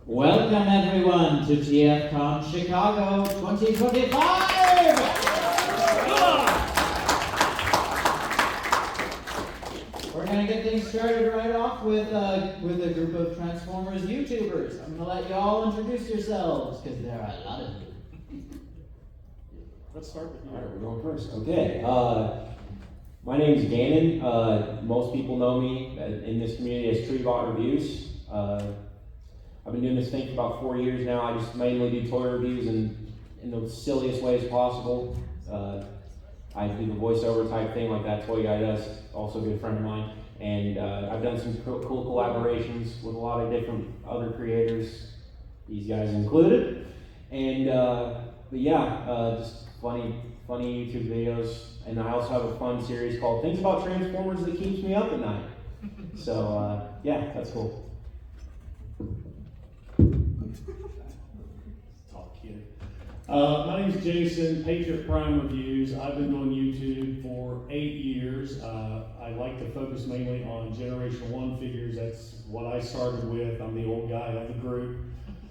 Welcome everyone to TFCon Chicago 2025! We're going to get things started right off with a group of Transformers YouTubers. I'm going to let you all introduce yourselves, because there are a lot of you. Let's start with you. All right, we're going first. Okay. My name is Gannon. Most people know me in this community as Treebot Reviews. I've been doing this thing for about 4 years now. I just mainly do toy reviews in the silliest ways possible. I do the voiceover type thing like that toy guy does, also a good friend of mine. And I've done some cool collaborations with a lot of different other creators, these guys included. And but yeah, just funny YouTube videos. And I also have a fun series called Things About Transformers that keeps me up at night. So yeah, that's cool. Talk, kid. My name's Jason, Patriot Prime Reviews. I've been doing YouTube for 8 years. I like to focus mainly on Generation 1 figures. That's what I started with. I'm the old guy of the group.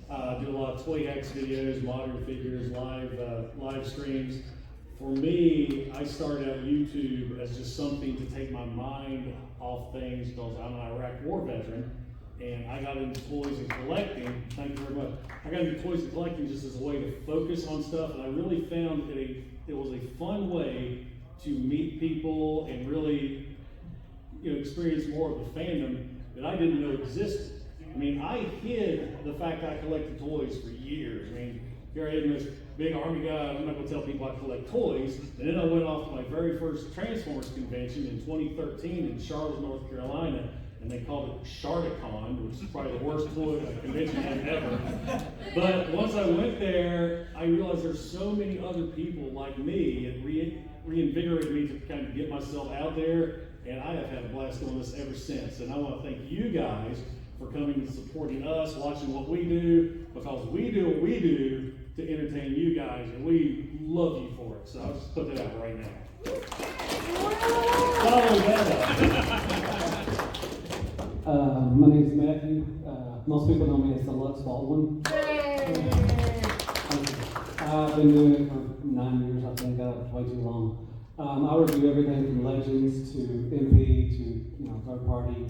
Do a lot of Toy Hacks videos, modern figures, live streams. For me, I started out YouTube as just something to take my mind off things because I'm an Iraq War veteran. And I got into toys and collecting. Thank you very much. I got into toys and collecting just as a way to focus on stuff, and I really found it was a fun way to meet people and really, experience more of the fandom that I didn't know existed. I mean, I hid the fact I collected toys for years. I mean, here I am, this big army guy. I'm not going to tell people I collect toys. And then I went off to my very first Transformers convention in 2013 in Charlotte, North Carolina. And they called it TFCon, which is probably the worst convention ever. But once I went there, I realized there's so many other people like me. It reinvigorated me to kind of get myself out there, and I have had a blast doing this ever since. And I want to thank you guys for coming and supporting us, watching what we do, because we do what we do to entertain you guys, and we love you for it. So I'll just put that out right now. Follow that up. My name is Matthew. Most people know me as the Lux Baldwin. I've been doing it for 9 years, I think. That was way too long. I review everything from Legends to MP to third party.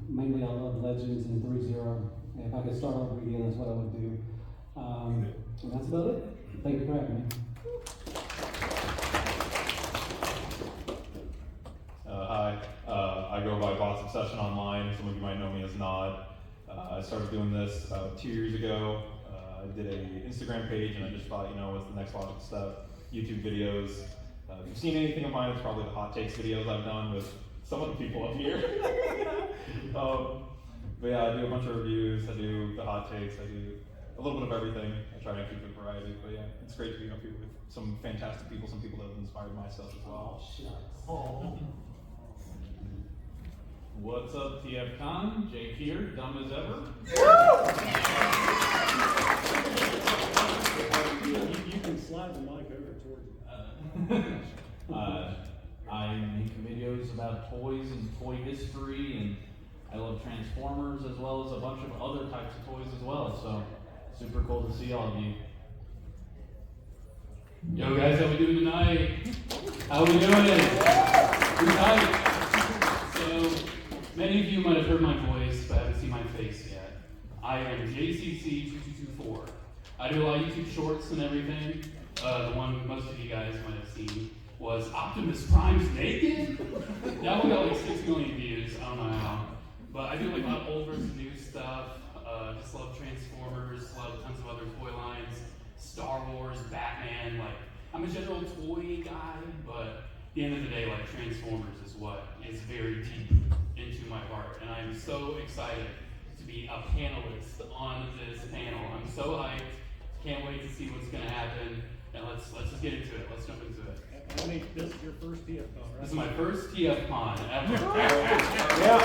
Mainly I love Legends and 3.0. If I could start over again, that's what I would do. And that's about it. Thank you for having me. Hi, I go by Bots Obsession online. Some of you might know me as Nod. I started doing this about 2 years ago. I did an Instagram page, and I just thought, what's the next logical step? YouTube videos. If you've seen anything of mine, it's probably the hot takes videos I've done with some of the people up here. But yeah, I do a bunch of reviews. I do the hot takes. I do a little bit of everything. I try and keep it variety. But yeah, it's great to be up here with some fantastic people, some people that have inspired myself as well. Oh. What's up, TFCon? Jake here, dumb as ever. You can slide the mic over towards you. I make videos about toys and toy history, and I love Transformers as well as a bunch of other types of toys as well, so super cool to see all of you. Yo guys, how we doing tonight? How we doing? We tight. So, many of you might have heard my voice, but haven't seen my face yet. I am JCC2224. I do a lot of YouTube shorts and everything. The one most of you guys might have seen was Optimus Prime's Naked. That one got like 6 million views, I don't know how. But I do like a lot of old versus new stuff. Just love Transformers, love tons of other toy lines. Star Wars, Batman, I'm a general toy guy, but at the end of the day, Transformers is what is very deep into my heart, and I'm so excited to be a panelist on this panel. I'm so hyped, can't wait to see what's gonna happen, and let's just get into it, let's jump into it. I mean, this is your first TFCon, right? This is my first TFCon ever. Yeah,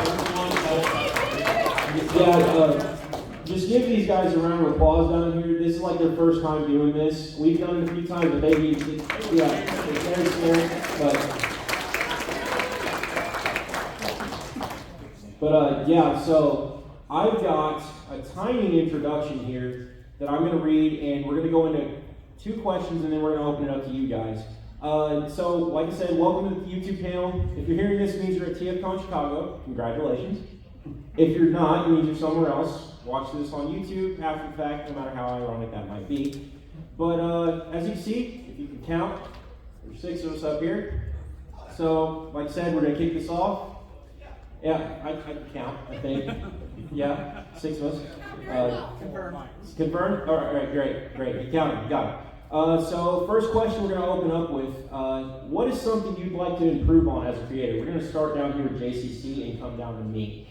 just give these guys a round of applause down here. This is like their first time doing this. We've done it a few times, but it's very scary. But yeah, so I've got a tiny introduction here that I'm going to read, and we're going to go into 2 questions, and then we're going to open it up to you guys. So, like I said, welcome to the YouTube panel. If you're hearing this, it means you're at TFCon Chicago. Congratulations. If you're not, it means you're somewhere else. Watch this on YouTube after the fact, no matter how ironic that might be. But as you see, if you can count, there's 6 of us up here. So, like I said, we're going to kick this off. Yeah, I can count, I think. Yeah, 6 of us. Confirmed. Confirmed? All right, great. You counted, you got it. So, first question we're going to open up with, what is something you'd like to improve on as a creator? We're going to start down here with JCC and come down to me.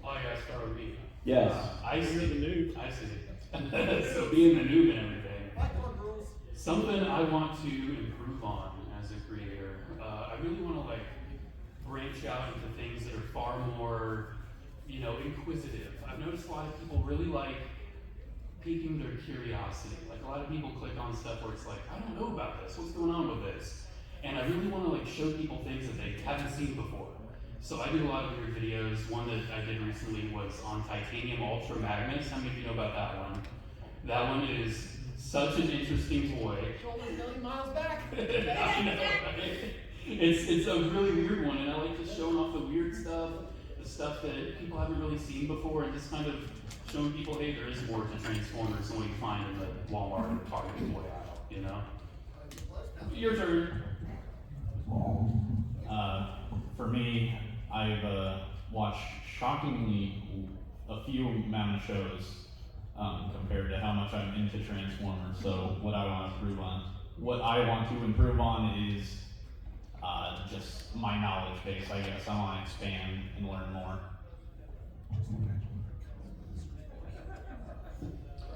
Oh, you gotta start with me. Yes. I see the noob. I see it. So being the noob and everything. Something I want to improve on as a creator. I really want to branch out into things that are far more, inquisitive. I've noticed a lot of people really like piquing their curiosity. Like a lot of people click on stuff where it's like, I don't know about this. What's going on with this? And I really want to show people things that they haven't seen before. So I do a lot of weird videos. One that I did recently was on titanium ultra magnets. How many of you know about that one? That one is such an interesting toy. It's only 1 million miles back. I know, right? It's a really weird one, and I like just showing off the weird stuff, the stuff that people haven't really seen before, and just kind of showing people, hey, there is more to Transformers than what you find in the Walmart or Target toy aisle, Your turn. For me, I've watched shockingly a few amount of shows compared to how much I'm into Transformers. So what I want to improve on is just my knowledge base, I guess. I want to expand and learn more.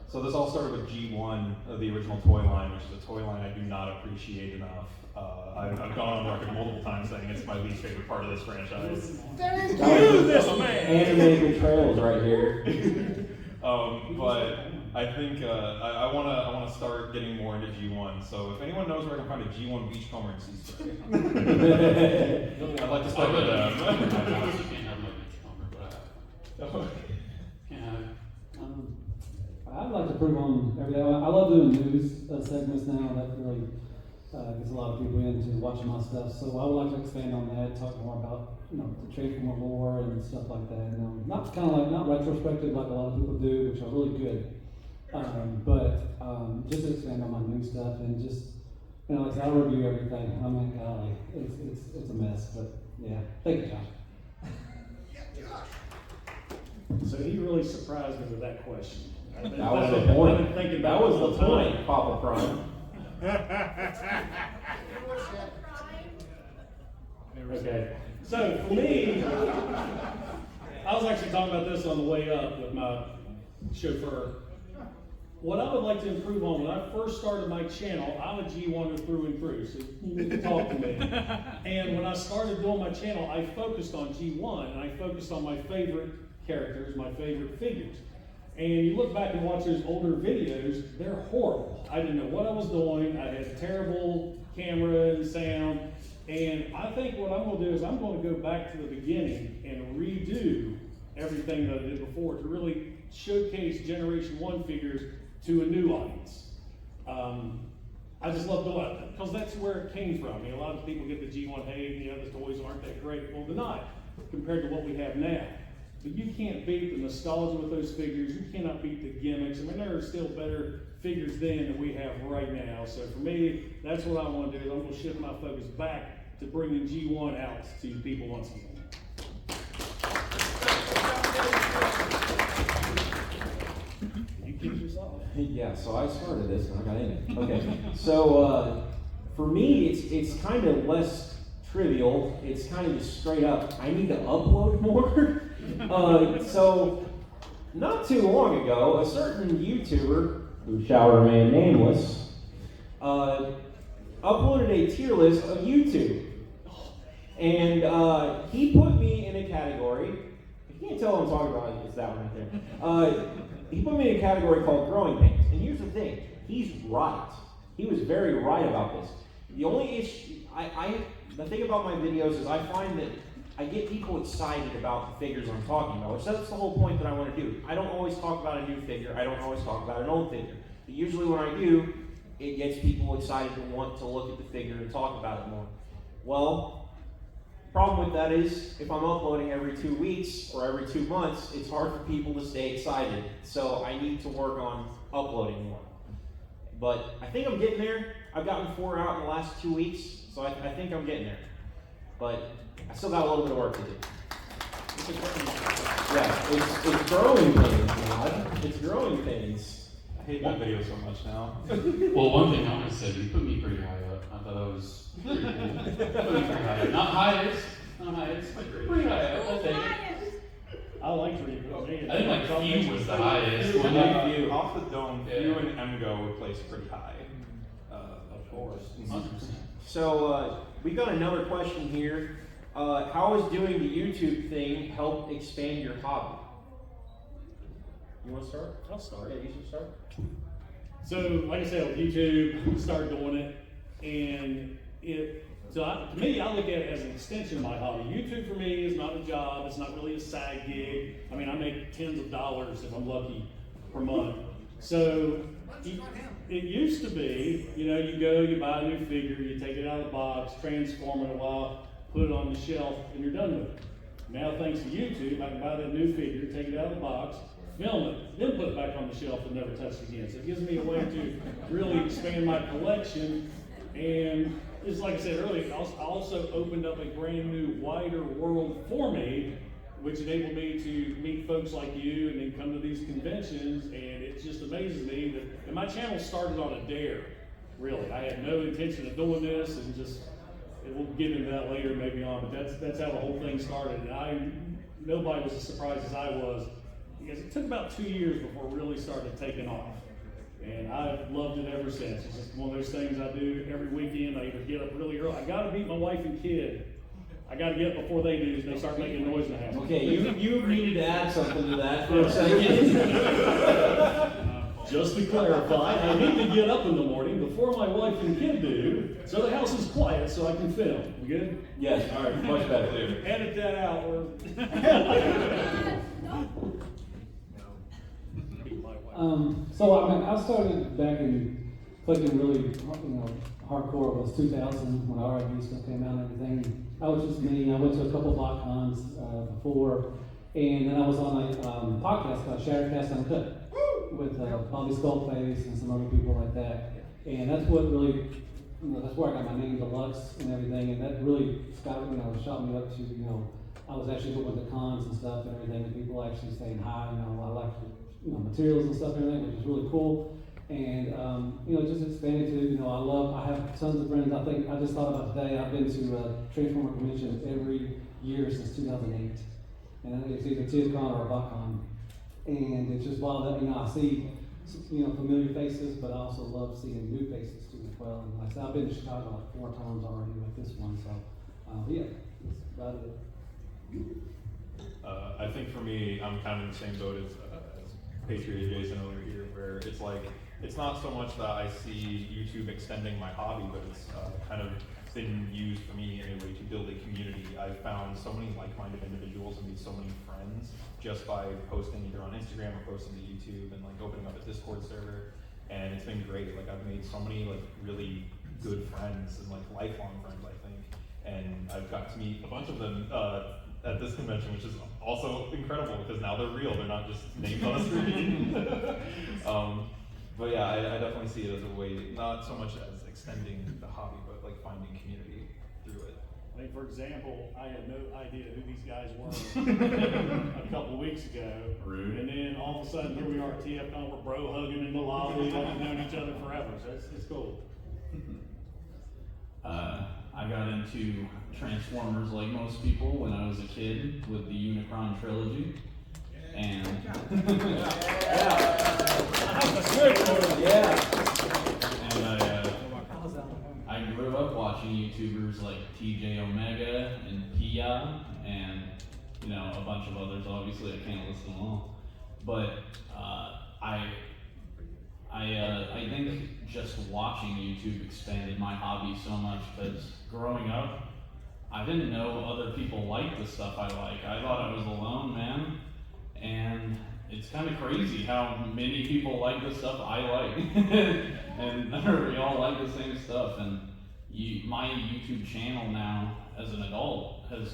So this all started with G1, the original toy line, which is a toy line I do not appreciate enough. I've gone on record multiple times saying it's my least favorite part of this franchise. Thank you, this man. Animated trails right here. But I think I want to start getting more into G1. So if anyone knows where I can find a G1 beachcomber and sea spray, I'd like to start with them. You can't have my beachcomber, but I'd like to improve on everything. I love doing news segments now. That really gets a lot of people into watching my stuff. So I would like to expand on that, talk more about the Transformer lore and stuff like that. Not not retrospective like a lot of people do, which are really good. But just to expand on my new stuff and just like I said, I review everything. I mean, golly, it's a mess. But yeah, thank you, Josh. So he really surprised me with that question. That was the point. That was the point, Papa Prime. Okay. So for me, I was actually talking about this on the way up with my chauffeur. What I would like to improve on, when I first started my channel, I'm a G1er through and through, so you can talk to me. And when I started doing my channel, I focused on G1, and I focused on my favorite characters, my favorite figures. And you look back and watch those older videos, they're horrible. I didn't know what I was doing. I had terrible camera and sound. And I think what I'm going to do is I'm going to go back to the beginning and redo everything that I did before to really showcase Generation 1 figures to a new audience. I just love doing it because that's where it came from. I mean, a lot of people get the G1 hate, the toys aren't that great. Well, they're not compared to what we have now. But you can't beat the nostalgia with those figures. You cannot beat the gimmicks. I mean, there are still better figures then than we have right now. So for me, that's what I want to do. Is I'm going to shift my focus back to bringing G1 out to people once again. You kicked yourself. Yeah, so I started this and I got in it. Okay, so for me, it's kind of less trivial. It's kind of just straight up, I need to upload more. So, not too long ago, a certain YouTuber, who shall remain nameless, uploaded a tier list of YouTube. And he put me in a category, if you can't tell what I'm talking about, it's that one right there. He put me in a category called growing pains. And here's the thing, he's right. He was very right about this. The only issue, the thing about my videos is I find that I get people excited about the figures I'm talking about, which that's the whole point that I want to do. I don't always talk about a new figure. I don't always talk about an old figure. But usually when I do, it gets people excited to want to look at the figure and talk about it more. Well, the problem with that is if I'm uploading every 2 weeks or every 2 months, it's hard for people to stay excited. So I need to work on uploading more. But I think I'm getting there. I've gotten 4 out in the last 2 weeks, so I think I'm getting there. But I still got a little bit of work to do. Yeah, it's growing pains, God. It's growing pains. I hate that video so much now. Well, one thing I want to say, you put me pretty high up. I thought I was pretty cool. Put me pretty high up. Not highest, but pretty high up. I'll take it. I like Treebot. I think like Few was the highest. You, wasn't it? off the dome, Yeah. you and Emgo were placed pretty high. Of course. 100%. So we've got another question here. How has doing the YouTube thing helped expand your hobby? You want to start? I'll start. Yeah, you should start. So, like I said, with YouTube, started doing it, and to me, I look at it as an extension of my hobby. YouTube for me is not a job. It's not really a side gig. I mean, I make tens of dollars if I'm lucky per month. So it used to be, you go, you buy a new figure, you take it out of the box, transform it a while, put it on the shelf, and you're done with it. Now, thanks to YouTube, I can buy that new figure, take it out of the box, film it, then put it back on the shelf and never touch it again. So it gives me a way to really expand my collection. And just like I said earlier, it also opened up a brand new, wider world for me, which enabled me to meet folks like you and then come to these conventions. And it just amazes me that, and my channel started on a dare, really. I had no intention of doing this, and we'll get into that later maybe on, but that's how the whole thing started. And nobody was as surprised as I was, because it took about 2 years before it really started taking off. And I've loved it ever since. It's just one of those things I do every weekend. I either get up really early. I gotta meet my wife and kid. I gotta get up before they do, so they start making noise in the house. Okay, you needed to add something to that for a second. Just to clarify, I need to get up in the morning before my wife and kid do, so the house is quiet so I can film. We good? Yes, all right, much better. Edit that out. So I started back in clicking really, hardcore. It was 2000 when RIV stuff came out and everything. I was just me. I went to a couple of BotCons before, and then I was on a podcast called Shattercast Uncut with Bobby Skullface and some other people like that. And that's what really, that's where I got my name, Deluxe, and everything. And that really shot me up to, I was actually going to the cons and stuff and everything, and people actually saying hi. I like materials and stuff and everything, which is really cool. And just expanded to, I have tons of friends. I just thought about today, I've been to Transformer conventions every year since 2008. And it's either TFCon or a BotCon. And it's just wild that, I see, familiar faces, but I also love seeing new faces too as well. And like I said, I've been to Chicago like 4 times already with this one, so yeah, that's about it. I think for me, I'm kind of in the same boat as Patriot Jason over here, where it's like, it's not so much that I see YouTube extending my hobby, but it's kind of been used for me in a way to build a community. I've found so many like-minded individuals and made so many friends just by posting either on Instagram or posting to YouTube and like opening up a Discord server. And it's been great. Like I've made so many like really good friends and like lifelong friends, I think. And I've got to meet a bunch of them at this convention, which is also incredible because now they're real. They're not just names on a screen. But yeah, I definitely see it as a way, not so much as extending the hobby, but like finding community through it. I mean, for example, I had no idea who these guys were a couple weeks ago. Rude. And then all of a sudden, here we are at TFCon, we're bro hugging in the lobby, and we've known each other forever, so it's cool. I got into Transformers like most people when I was a kid with the Unicron trilogy. And I grew up watching YouTubers like TJ Omega and Pia and a bunch of others. Obviously, I can't list them all, but I think just watching YouTube expanded my hobby so much because growing up, I didn't know other people liked the stuff I like. I thought I was alone, man. And it's kind of crazy how many people like the stuff I like. And we all like the same stuff. And my YouTube channel now, as an adult, has,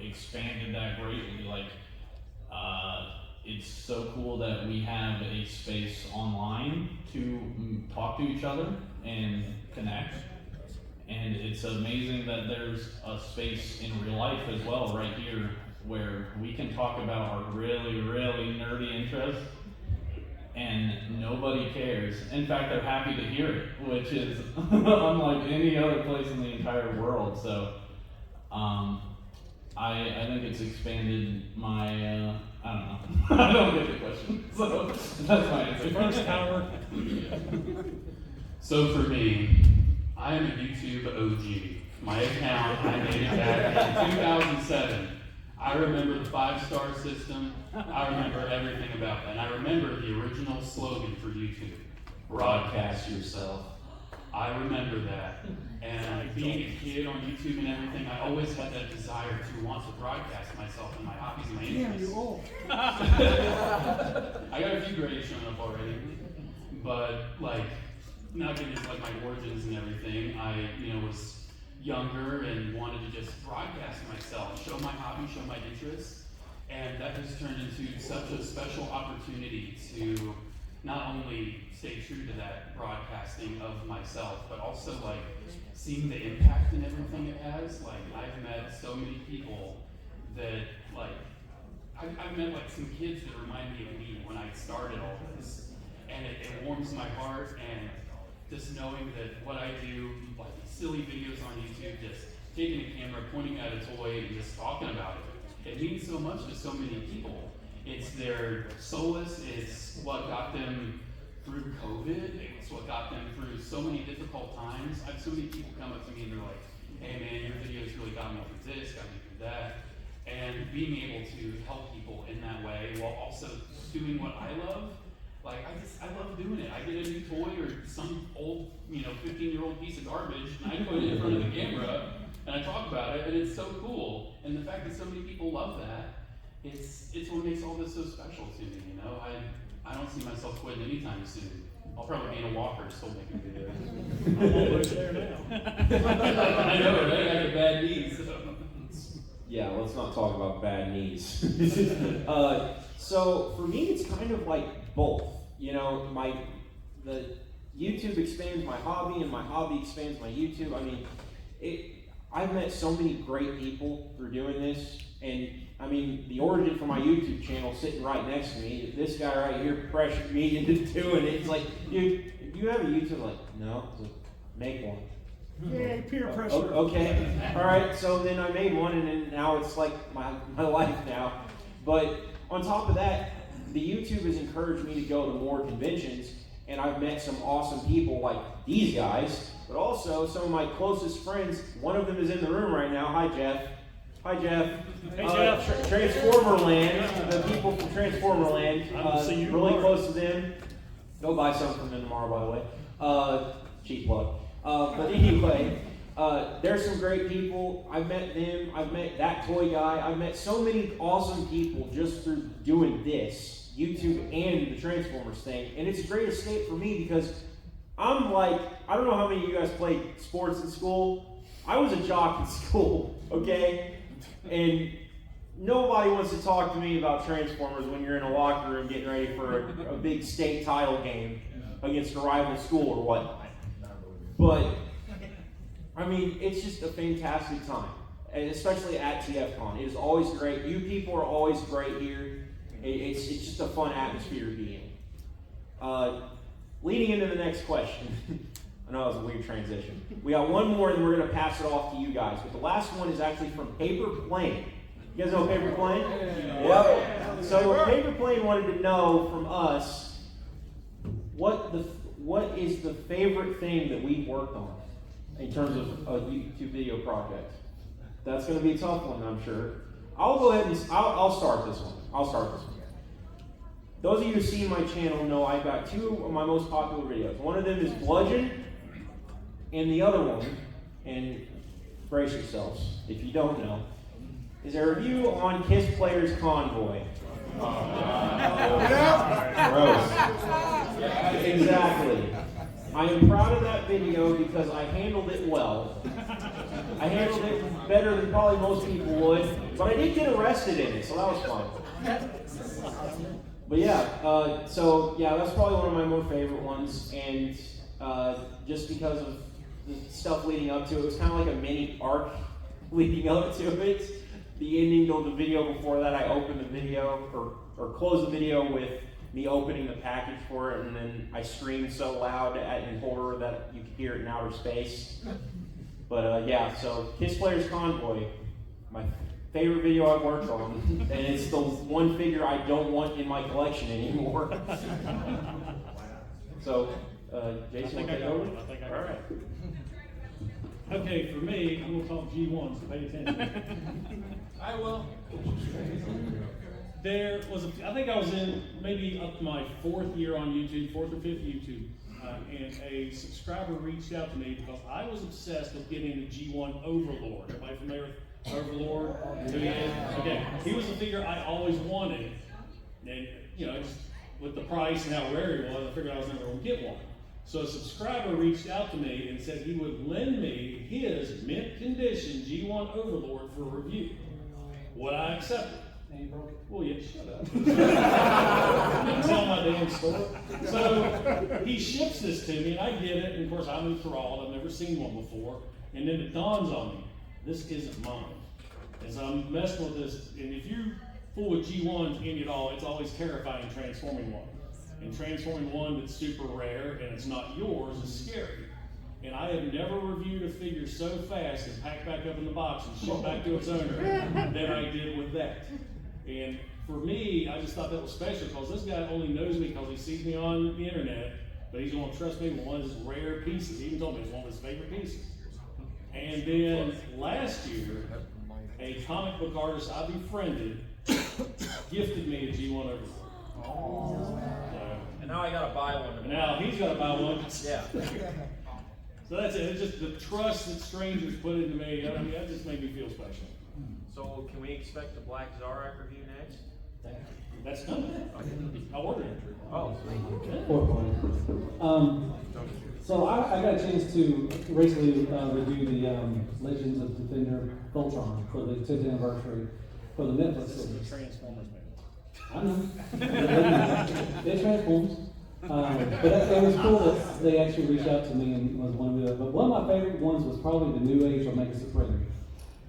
expanded that greatly. Like, it's so cool that we have a space online to talk to each other and connect. And it's amazing that there's a space in real life as well, right here, where we can talk about our really, really nerdy interests and nobody cares. In fact, they're happy to hear it, which is unlike any other place in the entire world. So I think it's expanded my, I don't know. I don't get the question. So that's my answer. First hour. So for me, I am a YouTube OG. My account, I made it back in 2007. I remember the 5-star system. I remember everything about that. And I remember the original slogan for YouTube, broadcast yourself. I remember that. And being a kid on YouTube and everything, I always had that desire to want to broadcast myself and my hobbies and my interests. You're old. I got a few grades showing up already. But not getting into my origins and everything, I was younger and wanted to just broadcast myself, show my hobby, show my interests, and that has turned into such a special opportunity to not only stay true to that broadcasting of myself, but also seeing the impact and everything it has. I've met so many people that I've met some kids that remind me of me when I started all this, and it warms my heart. And just knowing that what I do, these silly videos on YouTube, just taking a camera, pointing at a toy, and just talking about it, it means so much to so many people. It's their solace. It's what got them through COVID. It's what got them through so many difficult times. I have so many people come up to me and they're like, "Hey man, your videos really got me through this, got me through that." And being able to help people in that way while also doing what I love. I love doing it. I get a new toy or some old, 15-year-old piece of garbage, and I put it in front of the camera, and I talk about it, and it's so cool. And the fact that so many people love that, it's what makes all this so special to me, I don't see myself quitting anytime soon. I'll probably be in a walker still making videos. I'm almost there now. I know, right? I got bad knees. Yeah, let's not talk about bad knees. So for me, it's kind of like both. The YouTube expands my hobby, and my hobby expands my YouTube. I've met so many great people through doing this, and the origin for my YouTube channel sitting right next to me. This guy right here pressured me into doing it. It's like, dude, if you have a YouTube, no, make one. Yay, peer pressure. Okay, all right. So then I made one, and then now it's like my life now. But on top of that, the YouTube has encouraged me to go to more conventions, and I've met some awesome people like these guys, but also some of my closest friends. One of them is in the room right now. Hi, Jeff. Hi, Jeff. Hey, Jeff. Transformerland, the people from Transformerland. See you really tomorrow. close to them. Go buy some from them tomorrow, by the way. Cheap plug. But anyway, there's some great people. I've met them. I've met that toy guy. I've met so many awesome people just through doing this, YouTube and the Transformers thing. And it's a great escape for me because I don't know how many of you guys played sports in school. I was a jock in school, okay? And nobody wants to talk to me about Transformers when you're in a locker room getting ready for a big state title game against a rival school or whatnot. But, it's just a fantastic time, and especially at TFCon. It is always great. You people are always great here. It's just a fun atmosphere to be in. Leading into the next question. I know that was a weird transition. We got one more, and we're going to pass it off to you guys. But the last one is actually from Paper Plane. You guys know Paper Plane? Yeah. So Paper Plane wanted to know from us what is the favorite thing that we've worked on in terms of a YouTube video project. That's going to be a tough one, I'm sure. I'll go ahead and I'll start this one. Those of you who've seen my channel know I've got two of my most popular videos. One of them is Bludgeon, and the other one, and brace yourselves, if you don't know, is a review on Kiss Player's Convoy. Gross. Exactly. I am proud of that video because I handled it well. I handled it better than probably most people would, but I did get arrested in it, so that was fun. But yeah, so yeah, that's probably one of my more favorite ones, and just because of the stuff leading up to it, it was kind of like a mini arc leading up to it. The ending to the video before that, I opened the video, or closed the video with me opening the package for it, and then I screamed so loud in horror that you could hear it in outer space. But yeah, so Kiss Player's Convoy, my favorite video I've worked on, and it's the one figure I don't want in my collection anymore. So, Jason, I think I got it. All right. Okay, for me, I'm going to talk G1, so pay attention. I will. There was, I think I was in maybe up to my 4th year on YouTube, 4th or 5th YouTube, and a subscriber reached out to me because I was obsessed with getting the G1 Overlord. Everybody familiar with Overlord? Who he is? Okay, he was a figure I always wanted, and you know, just with the price and how rare he was, I figured I was never going to get one. So a subscriber reached out to me and said he would lend me his mint condition G1 Overlord for review. Would I accept it? And you broke it. Well, yeah, shut up. Don't tell my damn story. So he ships this to me, and I get it. And of course, I'm enthralled. I've never seen one before. And then it dawns on me, this isn't mine. As I'm messing with this, and if you fool with G1s any at all, it's always terrifying transforming one. And transforming one that's super rare and it's not yours is scary. And I have never reviewed a figure so fast and packed back up in the box and shipped back to its owner than I did with that. And for me, I just thought that was special because this guy only knows me because he sees me on the internet, but he's going to trust me with one of his rare pieces. He even told me it's one of his favorite pieces. And then last year, a comic book artist I befriended gifted me a G1 Overlord. And now I gotta buy one. And now he's got to buy one. Yeah. So that's it. It's just the trust that strangers put into me. I mean, that just made me feel special. So can we expect the Black Zarak review next? That's coming. I ordered it. Oh, 4 points. So I got a chance to recently review the Legends of Defender Voltron for the 10th anniversary for the Netflix This is series. the Transformers movie. I know. It transforms. But it was cool that they actually reached out to me and was one of the. But one of my favorite ones was probably the New Age Omega Supreme.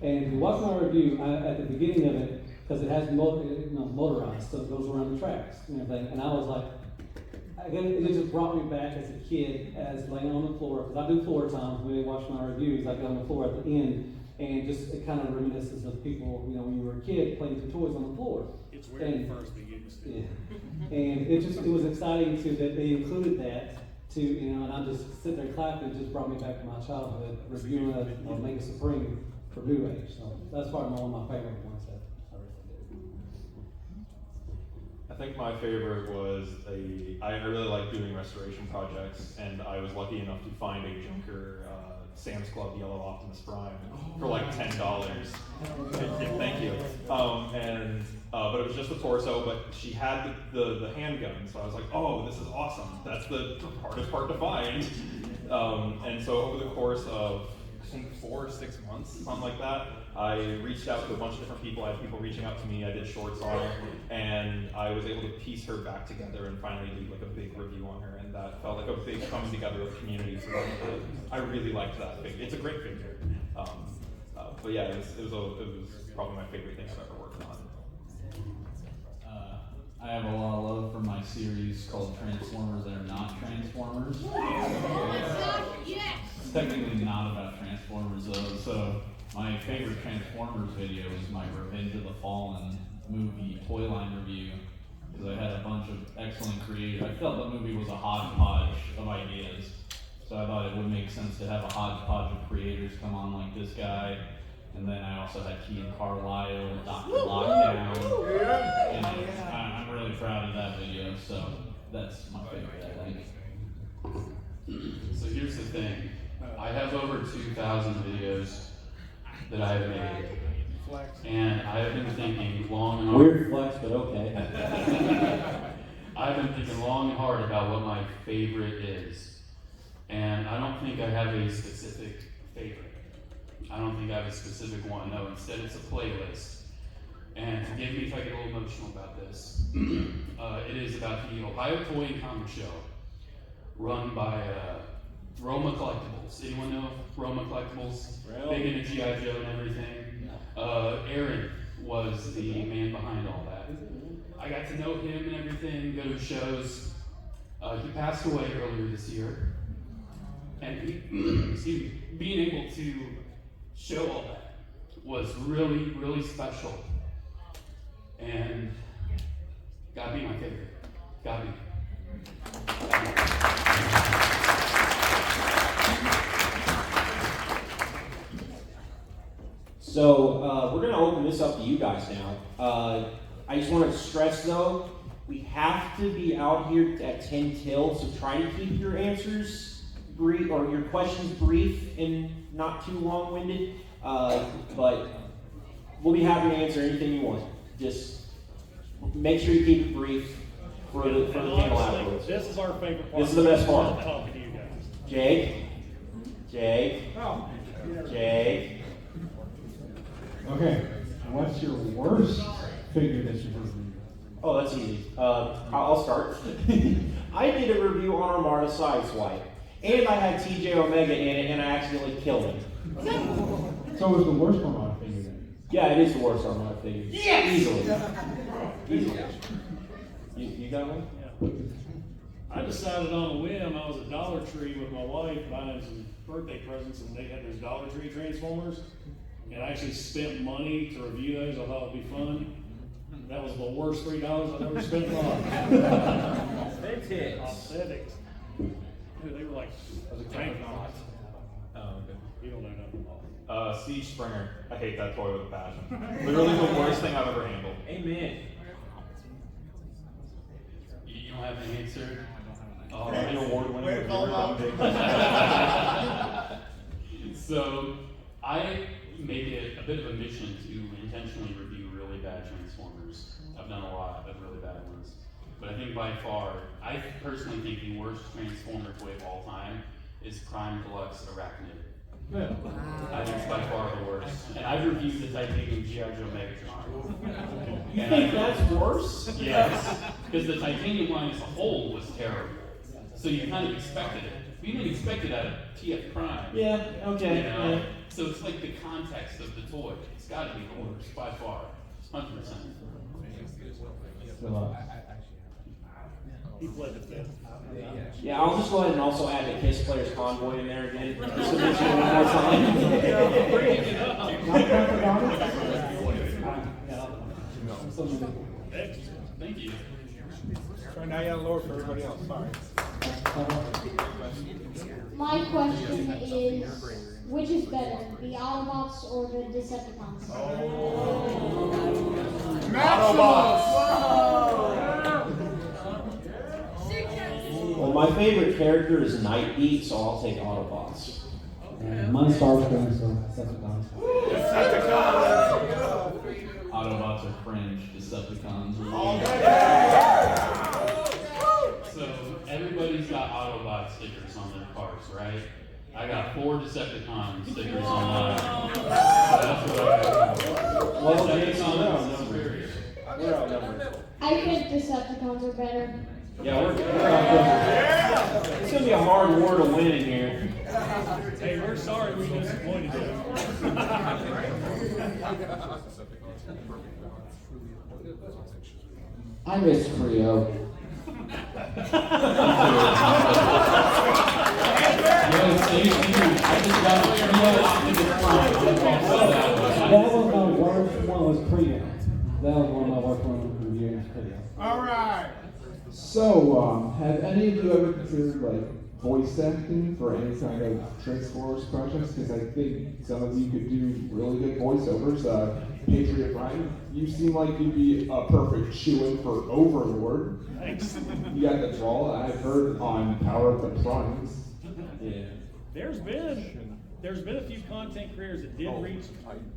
And if you watch my review, at the beginning of it, because it has motorized, so it goes around the tracks and everything. And I was like, again, it just brought me back as a kid, as laying on the floor, because I do floor times when they watch my reviews. I get on the floor at the end, and just it kind of reminisces of people, you know, when you were a kid playing with toys on the floor. It's weird at first, but you get used to it. Yeah. And it was exciting too that they included that to, you know, and I just sit there clapping. It just brought me back to my childhood reviewing Omega Supreme for New Age. So that's probably one of my favorite ones that I really did. I think my favorite was I really like doing restoration projects, and I was lucky enough to find a junker Sam's Club Yellow Optimus Prime for like $10. Thank you. But it was just the torso, but she had the handgun, so I was like, oh, this is awesome. That's the hardest part to find. And so over the course of, I think 4 or 6 months, something like that, I reached out to a bunch of different people. I had people reaching out to me. I did shorts on her, and I was able to piece her back together and finally do like a big review on her. And that felt like a big coming together of community. So I really liked that figure. It's a great figure. But yeah, it was probably my favorite thing I've ever worked on. I have a lot of love for my series called Transformers That Are Not Transformers. It's technically not about Transformers though, so my favorite Transformers video is my Revenge of the Fallen movie toy line review, because I had a bunch of excellent creators. I felt the movie was a hodgepodge of ideas, so I thought it would make sense to have a hodgepodge of creators come on like this guy. And then I also had Key and Carlisle, Dr. Lockdown. And I'm really proud of that video, so that's my favorite, I think. So here's the thing. I have over 2,000 videos that I have made. And I have been thinking long and hard. Weird flex, but okay. I've been thinking long and hard about what my favorite is. And I don't think I have a specific favorite. I don't think I have a specific one. No, instead it's a playlist. And forgive me if I get a little emotional about this. It is about the Ohio Toy and Comic Show, run by Roma Collectibles. Anyone know Roma Collectibles? Big into G.I. Joe and everything. Aaron was the man behind all that. I got to know him and everything, go to shows. He passed away earlier this year. And being able to show all that was really, really special. And gotta be my favorite. Gotta be. So we're going to open this up to you guys now. I just want to stress though, we have to be out here at 10 till, so try to keep your answers brief or your questions brief and not too long-winded. But we'll be happy to answer anything you want. Just make sure you keep it brief for the panel afterwards. This is our favorite part. This is the best part. Talking to you guys. Jake. Okay, what's your worst figure that you've reviewed? Oh, that's easy. I'll start. I did a review on Armada Sideswipe, and I had TJ Omega in it, and I accidentally killed him. So it was the worst Armada figure then? Yeah, it is the worst Armada figure. Yes! Easily. You got one? Yeah. I decided on a whim. I was at Dollar Tree with my wife buying some birthday presents, and they had those Dollar Tree Transformers. And I actually spent money to review those. I thought it'd be fun. That was the worst $3 I've ever spent in my life. Aesthetics. Dude, they were like tank knots. Oh, okay. You don't know nothing about it. Siege Springer. I hate that toy with a passion. Literally the worst thing I've ever handled. Amen. You don't have an answer? Oh, Any award-winning Way to call reviewer him out. So, I make it a bit of a mission to intentionally review really bad Transformers. I've done a lot of really bad ones. But I think by far, I personally think the worst Transformer toy of all time is Prime Deluxe Arachnid. Yeah. I think it's by far the worst. And I've reviewed the Titanium G.I. Joe Megatron. You think that's worse? Yes, because the Titanium line as a whole was terrible. So you kind of expected it. We didn't expect it out of TFCon. Yeah, okay. You know? Yeah. So it's like the context of the toy. It's got to be the worst by far. 100%. So, He fled the fifth. Yeah, I'll just go ahead and also add the KISS Players Convoy in there again. Just to mention it one more time. not Pepper Donald? Thank you. Sorry, now you have lower for everybody else. Sorry. My question is, which is better, the Autobots or the Decepticons? Well, my favorite character is Nightbeat, so I'll take Autobots. Mine's Starscream, so Decepticons. Autobots are cringe. Decepticons So everybody's got Autobot stickers on their cars, right? I got 4 Decepticon stickers on mine. So that's what I got. Well, Jason, Decepticons is superior. we're outnumbered. I think Decepticons are better. Yeah, we're outnumbered. It's gonna be a hard war to win in here. Hey, we're sorry we disappointed you. I miss Creo. That was my worst one, was Creo. That was one of my worst ones reviewing, Creo. All right. So, have any of you ever considered like voice acting for any kind of Transformers projects? Because I think some of you could do really good voiceovers. Patriot Ryan, you seem like you'd be a perfect shoe-in for Overlord. Thanks. You got the drawl I've heard on Power of the Primes. Yeah. There's been there's been a few content creators that did reach.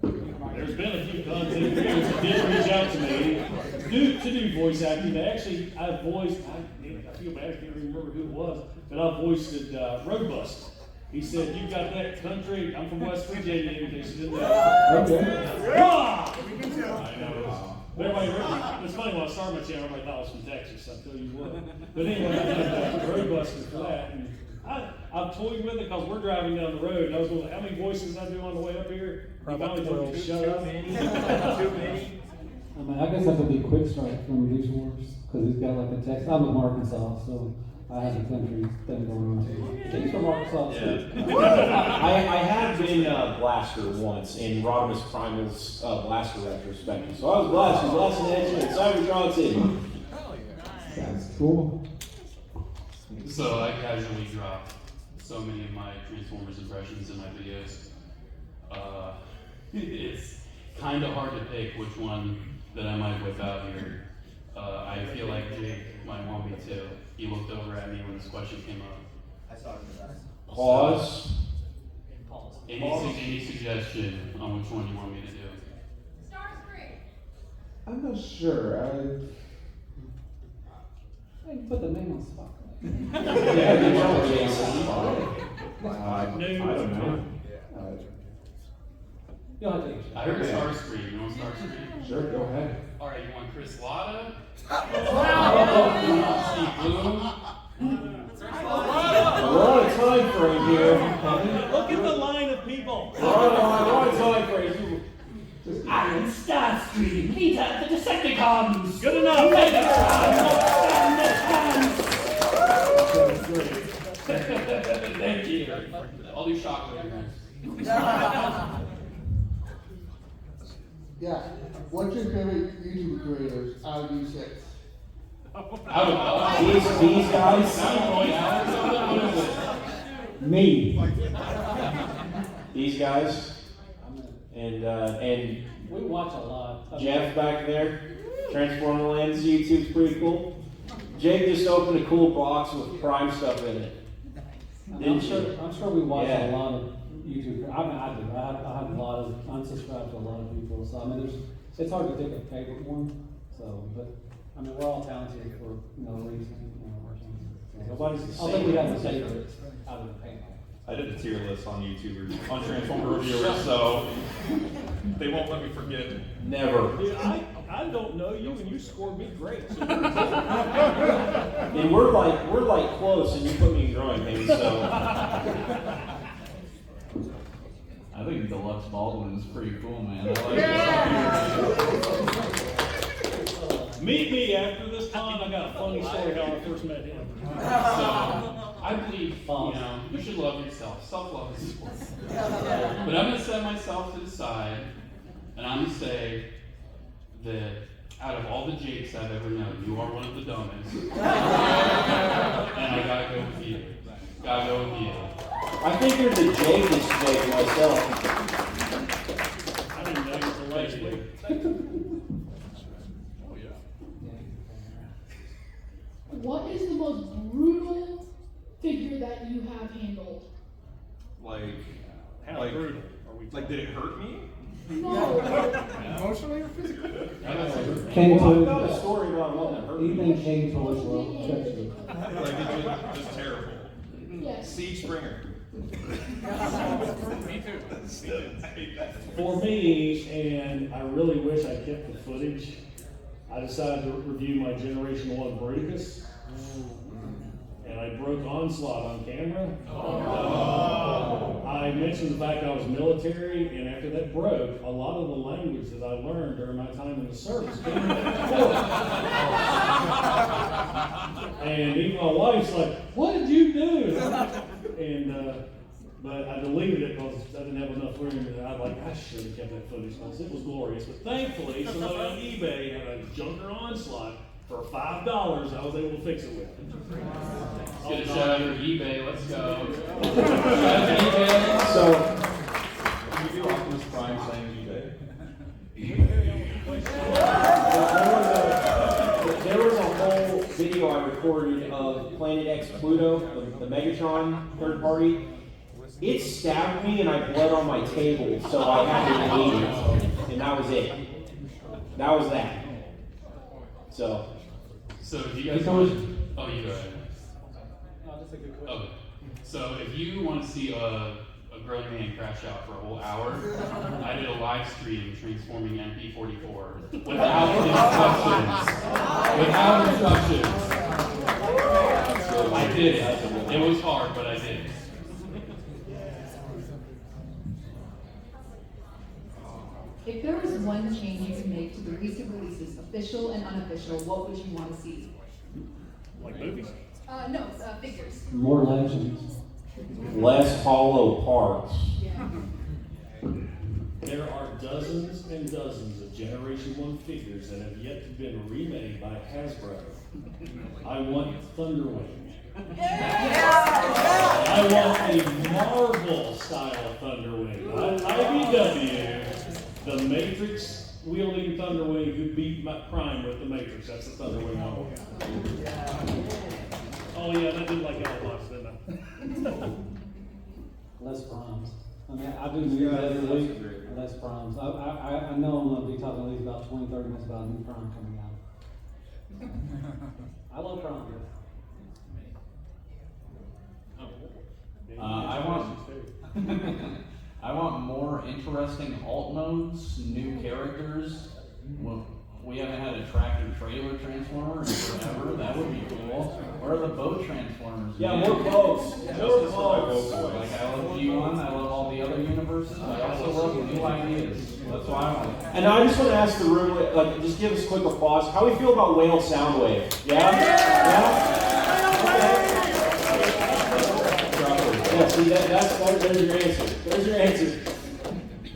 There's been a few content creators that did reach out to me to do voice acting. They actually, I feel bad, I can't even remember who it was, but I voiced it, Robust. He said, "You got that country? I'm from West Virginia." In case you didn't know. Okay. I know. But everybody, it's funny, when I started my channel, everybody thought I was from Texas, I'll tell you what. But anyway, I did Roadbuster for that. And I've toyed with it because we're driving down the road, and I was going, how many voices I do on the way up here? You finally told me to shut up. I mean, I guess that would be Quick Strike from Beach Wars, because he's got like a text. I'm from Arkansas, so I have a country thing going on too. He's from Arkansas too. I have been Blaster once in Rodimus Primal's Blaster retrospective, so I was blasting Edge in Cybertron City. That's cool. So I casually drop so many of my Transformers impressions in my videos. It's kind of hard to pick which one that I might whip out here. I feel like Jake might want me to. He looked over at me when this question came up. I saw it in the back. Pause. Any suggestion on which one you want me to do? I'm not sure. I can put the name on the spot. I don't know. You'll have to take a shot. I heard Starscream. You want Starscream? Sure, go ahead. All right, you want Chris Latta? Steve Bloom? We're on a time frame here. Look at the line of people. We're on a time frame. I am Starscream, leader of the Decepticons. Good enough. Thank you. I'll do Shockwave next. Yeah. What's your favorite YouTube creators out of you six? Out of These guys. Soundpoint hours or something? What is it? Me. These guys. And We watch a lot. Jeff back there, Transformer Lands YouTube's pretty cool. Jake just opened a cool box with Prime stuff in it. I'm sure we watch Yeah. a lot of YouTube. I mean, I do. I have a lot of unsubscribed to a lot of people. So I mean, it's hard to pick a favorite one. So, but I mean, we're all talented for a reason. So, Nobody's the I same. think we have a favorite out of the panel. I did a tier list on YouTubers, on Transformer reviewers, so they won't let me forget. Never. Dude, I don't know you, and you scored me great. So And we're like close, and you put me in growing pains. So I think Deluxe Baldwin is pretty cool, man. I like meet me after this con. I got a funny story how I first met him. So, I believe, you should love yourself. Self-love is important. But I'm going to set myself to the side, and I'm going to say that out of all the Jakes I've ever known, you are one of the dumbest. And I gotta go with you. Gotta go with you. I think you're the Jakest Jake myself. I didn't know you was a lady. What is the most brutal figure that you have handled? How brutal are we? Like, did it hurt me? No. Emotionally or physically? Came Well, I've got to a story about one that hurt me. Ethan came to us. Well, check you. Like, it was just terrible. Yes. Siege Springer. Me too. For me, and I really wish I kept the footage, I decided to review my Generation 1 Bruticus. And I broke Onslaught on camera. I mentioned the fact I was military, and after that broke, a lot of the language that I learned during my time in the service came forward. And even my wife's like, "What did you do?" And but I deleted it because I didn't have enough room. And I should have kept that footage because it was glorious. But thankfully, somebody on eBay had a Junker Onslaught for $5. I was able to fix it with. Let's get a shout out for eBay. Let's go. So Can you do Optimus Prime saying eBay? there was a whole video I recorded of Planet X Pluto, the Megatron third party. It stabbed me and I bled on my table, so I had to eat it. And that was it. That was that. So do you guys want oh, you go ahead. That's a good question. Okay. So if you want to see a grown man crash out for a whole hour, I did a live stream transforming MP44 without instructions. Without instructions. I did it. It was hard, but I did it. If there was one change you could make to the recent releases, official and unofficial, what would you want to see? Like movies? No, figures. More legends. less hollow parts. There are dozens and dozens of Generation 1 figures that have yet to be remade by Hasbro. I want Thunderwing. I want a Marvel-style Thunderwing, not IBW. The Matrix-wielding Thunderwing who beat Prime with the Matrix. That's the Thunderwing I want. Oh yeah, that didn't like y'all much, didn't I? Less Primes. I mean, I do news every week. Less Primes. I know I'm going to be talking at least about 20, 30 minutes about a new Prime coming out. I love Prime. I want more interesting alt modes, new characters. Well, we haven't had a tractor trailer transformer in forever. That would be cool. Where are the boat transformers? Yeah, more boats. More boats. Like I love G1, I love all the other universes. I also love new ideas. That's why I want. And I just want to ask the room, like, just give us a quick applause. How do we feel about Whale Soundwave? Yeah? Yeah, see, there's your answer. There's your answer.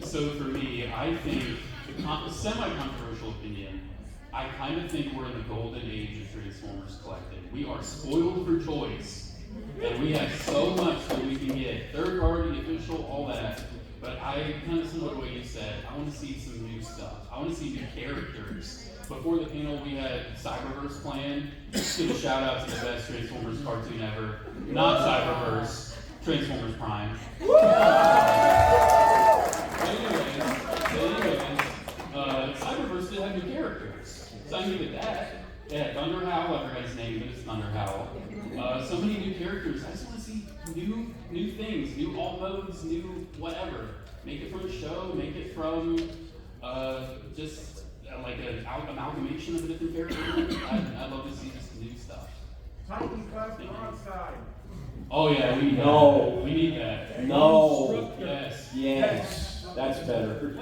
So for me, I think, a semi-controversial opinion, I kind of think we're in the golden age of Transformers collecting. We are spoiled for choice, and we have so much that we can get. Third party, official, all that. But I, kind of similar to what you said, I want to see some new stuff. I want to see new characters. Before the panel, we had Cyberverse planned. Just give a shout out to the best Transformers cartoon ever. Not Cyberverse, Transformers Prime. Anyways, Cyberverse did have new characters. So I needed that. They had Thunder Howl, I forgot his name, but it's Thunder Howl. So many new characters. I just want to see new things, new alt modes, new whatever. Make it from a show, make it from just like an amalgamation of a different character. I'd love to see just new stuff. Titan Class Broadside. Oh yeah, we need No. We need that. No. Yes. Yes. That's better.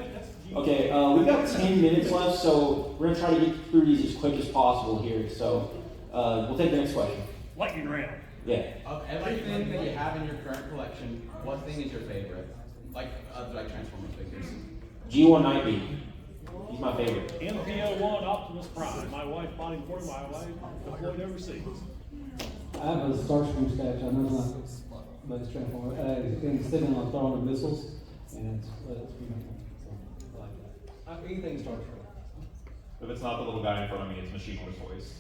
Okay, we've got 10 minutes left, so we're going to try to get through these as quick as possible here. So we'll take the next question. Lightning round. Yeah. Of everything that you have in your current collection, what thing is your favorite? Like Transformers figures. G1 Nightbeat. He's my favorite. NPO1 Optimus Prime. My wife bought him for my wife deployed overseas. I have a Starscream statue. I know it's not, but it's Transformer. It's sitting on throwing of missiles, and it's beautiful. So I like that. Anything Starscream. If it's not the little guy in front of me, it's Machine Wars voice.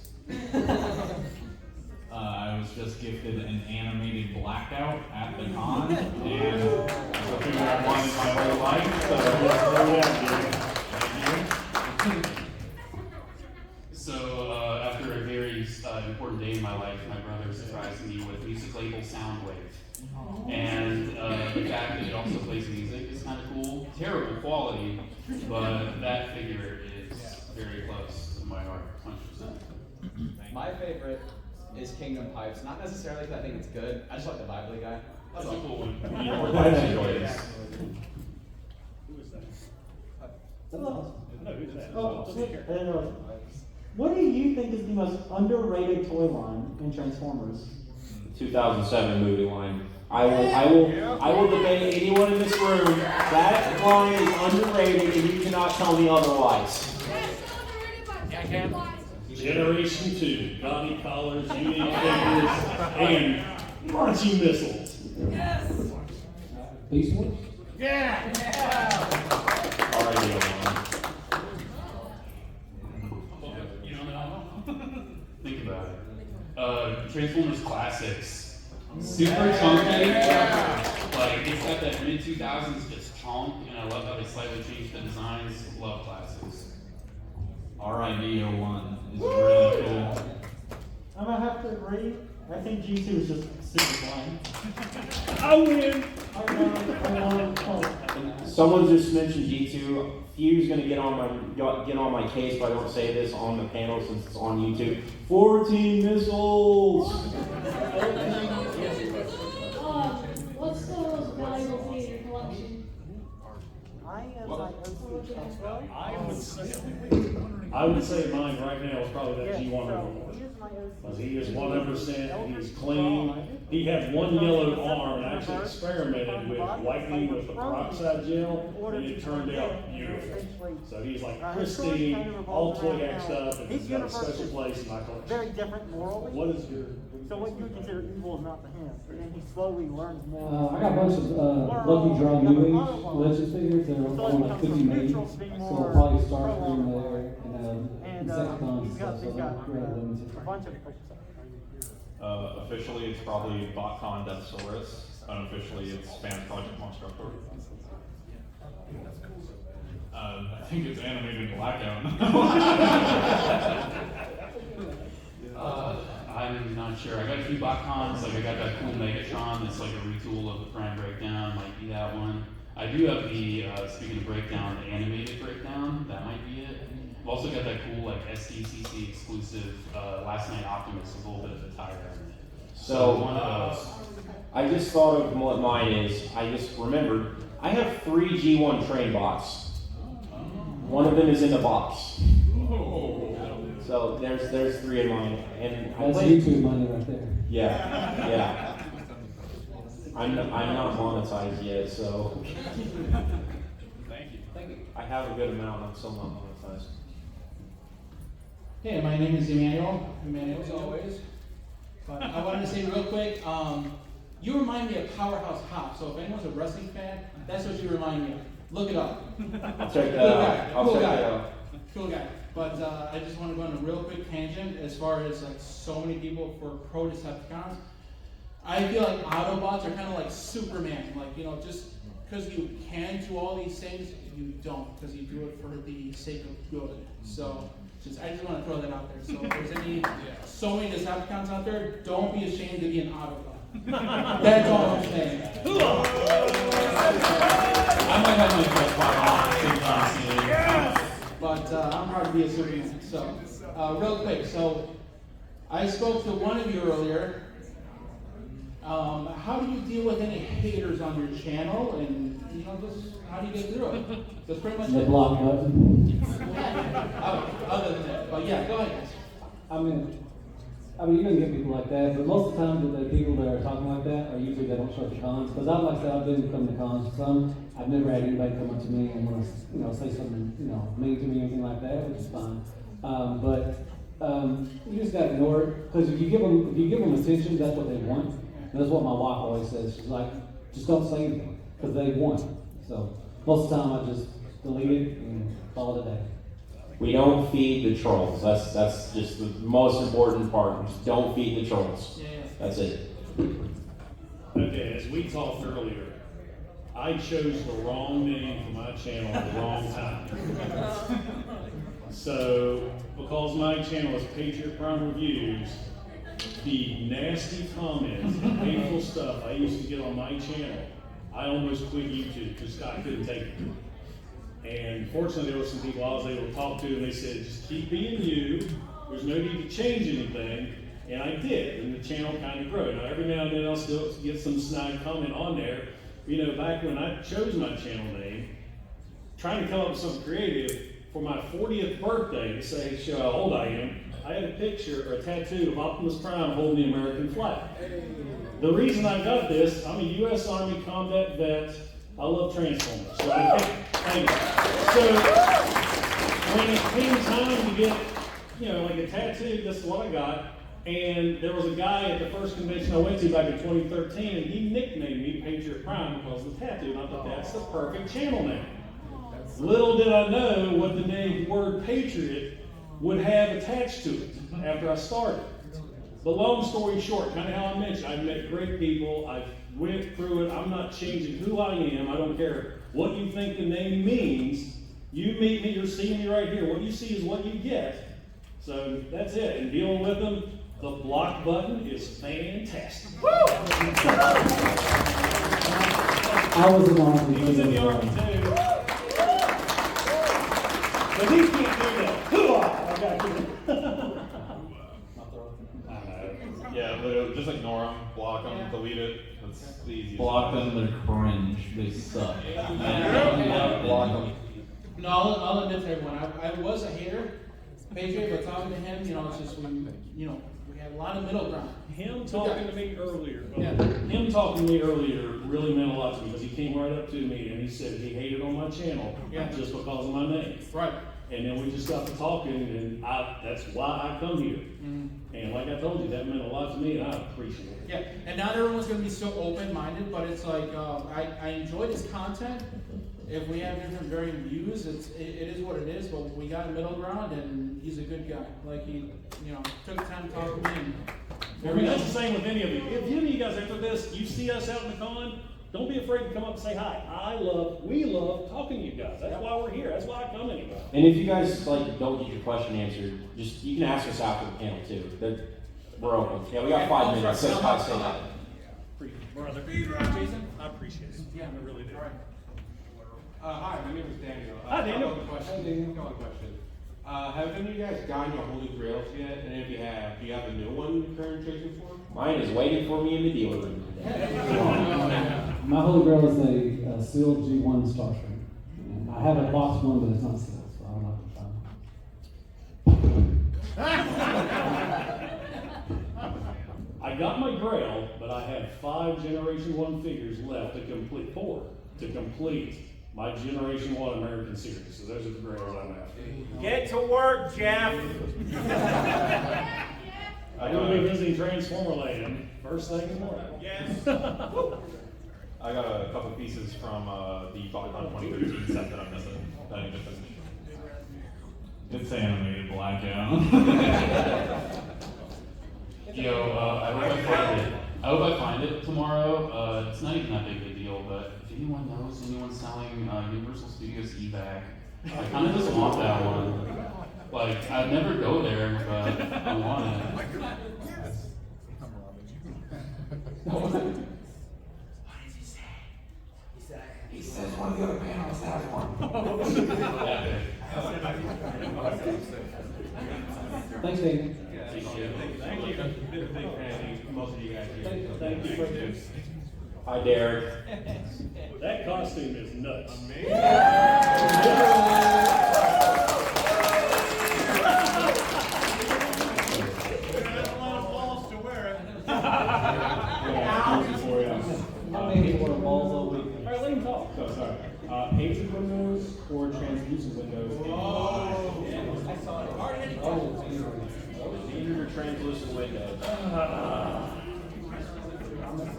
I was just gifted an animated Blackout at the con, and it's a figure I've wanted my whole life, So after a very important day in my life, my brother surprised me with music label Soundwave. And the fact that it also plays music is kind of cool. Terrible quality, but that figure is very close to my heart, 100%. My favorite is Kingdom Pipes. Not necessarily because I think it's good. I just like the vibe of the guy. That's a cool one. You know where Pipes enjoy is. Who is that? Hello. No, who's that? Oh, I don't know. What do you think is the most underrated toy line in Transformers? 2007 movie line. I will debate anyone in this room. That line is underrated, and you cannot tell me otherwise. Generation 2, body collars, unique figures, and marching missiles. Yes! Beast Wars? Yeah! Already on. You don't know? Think about it. Transformers Classics. Super chunky. Like, it's got that mid-2000s just honk, and I love how they slightly changed the designs. Love classics. RID01 is really cool. I'm gonna have to agree. I think G2 is just super plain. I win! Someone just mentioned G2. Few's gonna get on my case if I don't say this on the panel since it's on YouTube. 14 missiles! What's the most valuable thing in your collection? I would say mine right now is probably that G1 overlord. Because he is 100%, he's clean. He had one yellow arm and actually experimented with whitening with the peroxide gel, and it turned out beautiful. So he's like pristine, all toy-axed up, and he's got a special place in my collection. Very different morally. What is your... So what you would consider evil is not to him, and then he slowly learns more. I got a bunch of Lucky Draw New Age Legends figures. They're only like 50 made, so I'll probably start from there and Insecticons and stuff. So I'm really limited. Officially, it's probably BotCon Deathsaurus. Unofficially, it's Fan Project Monstructor. I think it's animated blackout. I'm not sure. I got a few BotCons, like I got that cool Megatron that's like a retool of the Prime Breakdown, might be that one. I do have the, speaking of breakdown, the animated breakdown, that might be it. I've also got that cool like SDCC exclusive Last Night Optimus with a little bit of a tire in it. So one of those. I just thought of what mine is. I just remembered. I have 3 G1 train bots. One of them is in the box. So there's 3 of mine, and that's YouTube money right there. Yeah. I'm not monetized yet, so Thank you. I have a good amount. I'm still not monetized. Hey, my name is Emmanuel. Emmanuel as always. But I wanted to say real quick, you remind me of Powerhouse Hop. So if anyone's a wrestling fan, that's what you remind me of. Look it up. I'll check that out. I'll check that out. Cool guy. But I just want to go on a real quick tangent as far as like so many people for pro Decepticons. I feel like Autobots are kind of like Superman. Like, you know, just because you can do all these things, you don't, because you do it for the sake of good. So I just want to throw that out there. So if there's any sewing Decepticons out there, don't be ashamed to be an Autobot. That's all I'm saying. I might have my first spot on. But I'm proud to be a Superman. So real quick, so I spoke to one of you earlier. How do you deal with any haters on your channel, and you know, just how do you get through it? That's pretty much The it. block button. Other than that, but yeah, go ahead, guys. I mean, you're gonna get people like that, but most of the time, the people that are talking like that are usually they don't show up to cons. Because I've, like I said, I've been coming to cons. Some I've never had anybody come up to me and want to, say something, mean to me or anything like that, which is fine. You just gotta ignore it, because if you give them attention, that's what they want. And that's what my wife always says. She's like, just don't say anything, because they want. So most of the time, I just delete it and call it a day. We don't feed the trolls. That's just the most important part. Just don't feed the trolls. That's it. Okay, as we talked earlier, I chose the wrong name for my channel at the wrong time. So, because my channel is Patriot Prime Reviews, the nasty comments and painful stuff I used to get on my channel, I almost quit YouTube because I couldn't take it. And fortunately, there were some people I was able to talk to, and they said, just keep being you. There's no need to change anything. And I did, and the channel kind of grew. Now, every now and then I'll still get some snide comment on there. Back when I chose my channel name, trying to come up with something creative, for my 40th birthday to say, show how old I am, I had a picture or a tattoo of Optimus Prime holding the American flag. The reason I got this, I'm a U.S. Army combat vet. I love Transformers. So thank you. So when it came time to get, like a tattoo, this is what I got. And there was a guy at the first convention I went to back in 2013, and he nicknamed me Patriot Prime because of the tattoo. And I thought that's the perfect channel name. Little did I know what the word Patriot would have attached to it after I started. But long story short, kind of how I mentioned, I've met great people. I've went through it. I'm not changing who I am. I don't care what you think the name means. You meet me, you're seeing me right here. What you see is what you get. So that's it. And dealing with them, the block button is fantastic. Woo! I was in the Army. He was in the Army too. But he can't do that. Hoo-ah! I got you. Yeah, literally, just ignore them, block them, delete it. That's the easiest. Block them, they're cringe, they suck. Block them. No, I'll admit to everyone, I was a hater, Patriot, but talking to him, it's just we had a lot of middle ground. Him talking to me earlier, Yeah. him talking to me earlier really meant a lot to me because he came right up to me and he said he hated on my channel just because of my name. Right. And then we just got to talking, and that's why I come here. Mm-hmm. And like I told you, that meant a lot to me, and I appreciate it. Yeah, and not everyone's going to be so open-minded, but it's like, I enjoy this content. If we have different varying views, it is what it is, but we got a middle ground, and he's a good guy. Like, he, took the time to talk to me. I mean, that's the same with any of you. If any of you guys after this, you see us out in the con, don't be afraid to come up and say hi. We love talking to you guys. That's why we're here. That's why I come anyway. And if you guys don't get your question answered, you can ask us after the panel too. We're open. Yeah, we got 5 minutes. So I say that. Brother, Jason, I appreciate it. Yeah, I really do. Hi, my name is Daniel. Hi, Daniel. Question. Have any of you guys gotten your Holy Grails yet? And if you have, do you have a new one you're currently chasing for? Mine is waiting for me in the dealer room today. My Holy Grail is a sealed G1 Starstream. And I have a box one, but it's not sealed, so I don't know if I got my Grail, but I have 5 Generation 1 figures left to complete, 4 to complete my Generation 1 American Series. So those are the Grails I'm after. Get to work, Jeff. I'm going to be visiting Transformer Land first thing in the morning. Yes. I got a couple pieces from the TFCon 2013 set that I'm missing. That I need to finish. It's animated blackout. Yo, I hope I find it. I hope I find it tomorrow. It's not even that big of a deal, but if anyone knows anyone selling Universal Studios eBay, I kind of just want that one. Like, I'd never go there, but I want it. What did he say? He says one of the other panels has one. Thanks, Dave. Thank you. Been a big fan of most of you guys here. Thank you. Hi, Derek. That costume is nuts. I'm aiming for balls all week. All right, let him talk. So sorry. Painted windows or translucent windows? I saw it. Painted or translucent windows?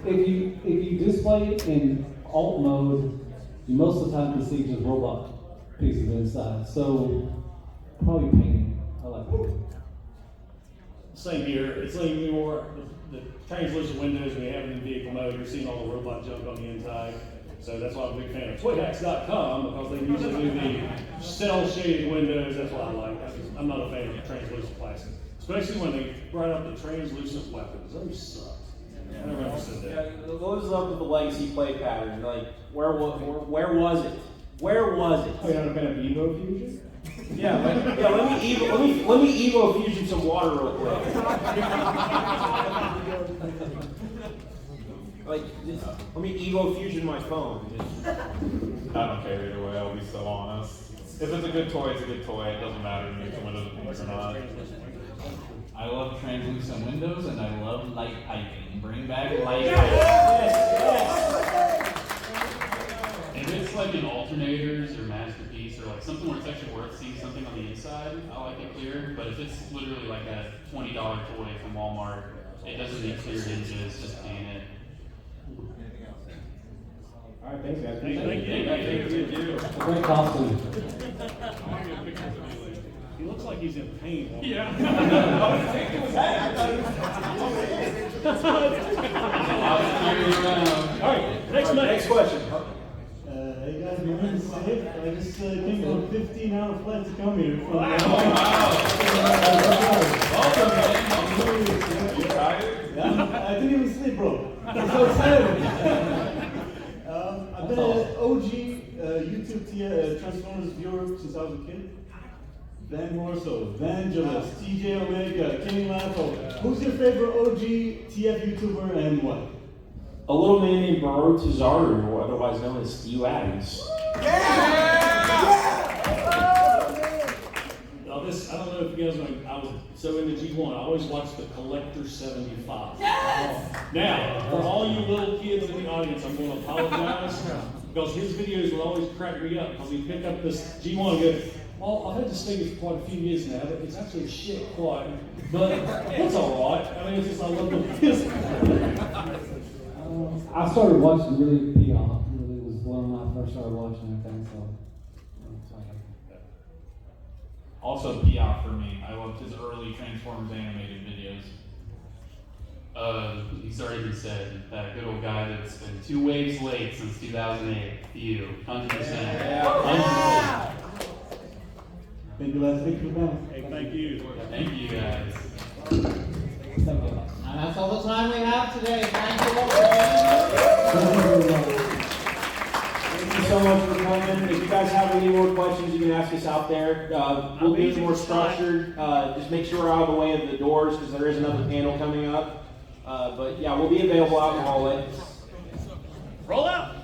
If you display it in alt mode, you most of the time can see just robot pieces inside. So probably painting. I like painting. Same here. It's like more the translucent windows we have in vehicle mode. You're seeing all the robot junk on the inside. So that's why I'm a big fan of toyhacks.com because they usually do the cell shaded windows. That's what I like. I'm not a fan of translucent plastic, especially when they brought up the translucent weapons. Those suck. I never understood that. Yeah, those up with the legacy play pattern. Like, where was it? Where was it? Oh, you're not a fan of Evo Fusion? Yeah, let me Evo Fusion some water real quick. Let me Evo Fusion my phone. I don't care either way, I'll be so honest. If it's a good toy, it's a good toy. It doesn't matter to me if the windows are pink or not. I love translucent windows and I love light piping. Bring back light piping. If it's like an alternators or masterpiece or like something where it's actually worth seeing something on the inside, I like it clear. But if it's literally like a $20 toy from Walmart, it doesn't need clear hinges, just paint it. All right, thanks, guys. Thank you. Great costume. He looks like like he's in pain. Yeah. All right, next question. Hey guys, my name is Sid. I just came from a 15-hour flight to come here. From, Welcome, man. You tired? Yeah, I didn't even sleep, bro. I'm so excited. I've been an OG YouTube Transformers viewer since I was a kid. Van Morso, Vangelis, TJ Omega, Kenny Lasso. Who's your favorite OG TF YouTuber and what? A little man named Baro Tazaru, or otherwise known as Steve Adams. Now this, I don't know if you guys know, I was so into G1, I always watched the Collector 75. Yes! Now, for all you little kids in the audience, I'm going to apologize, because his videos will always crack me up, because he'd pick up this G1 and go, well, I've had this thing for quite a few years now, but it's actually shit quite, but it's alright. I mean, it's just, I love the I started watching really PR. Really was when I first started watching everything. So. Also, Piaf for me. I loved his early Transformers animated videos. He's already said that good old guy that's been 2 waves late since 2008. You, 100%. 100%. Thank you, Les. Thank you, Ben. Hey, thank you. Thank you, guys. And that's all the time we have today. Thank you all. Thank you so much for coming. If you guys have any more questions, you can ask us out there. We'll be more structured. Just make sure we're out of the way of the doors because there is another panel coming up. But yeah, we'll be available out in the hallway. Roll out.